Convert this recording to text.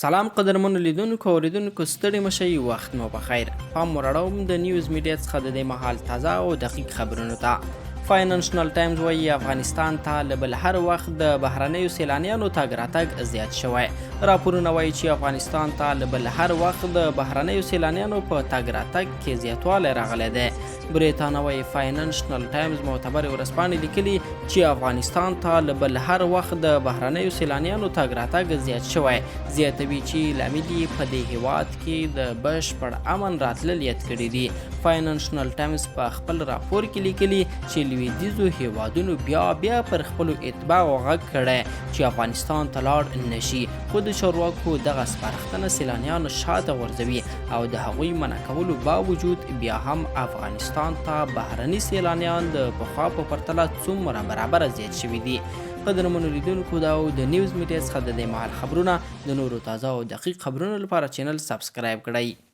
سلام قدرمنو لیدونکو او اوریدونکو ستړي مشئ وخت مو بخیر. پام ورړوم د نیوز میډیا څخه د دې مهال تازه او دقیق خبرونو ته. فاینانشل ټایمز وایي افغانستان ته له بل هر وخت د بهرنیو سیلانیانو تګ راتګ زیات شوی. راپورونه وایي چې افغانستان ته له بل هر وخت د بهرنیو سیلانیانو په تګ راتګ کې زیاتوالی راغلی دی. بریتانیا وایي فاینانشل ټایمز معتبر ورځپاڼې لیکلي چې افغانستان ته له بل هر وخت د بهرنیو سیلانیانو تګ راتګ زیات شوی. زیاتوي چې لامل یې په دې هیواد کې د بشپړ امن راتلل یاد کړي دي. فاینانشل ټایمز په خپل راپور کې لیکلي چې لویدیځو هیوادونو بیا پر خپلو اتباعو غږ کړی چې افغانستان ته لاړ نشي، خو د چارواکو دغه سپارښتنه سیلانیان شاته غورځوي او د هغوی منع کولو باوجود بیا هم افغانستان ته بهرني سیلانیان د پخوا په پرتله څومره برابره زیات شوي دي. قدرمنو لیدونکو دا او د نیوز میډیا څخه د دې مهال خبرونه. د نورو تازه او دقیق خبرونو لپاره چینل سبسکرایب کړئ.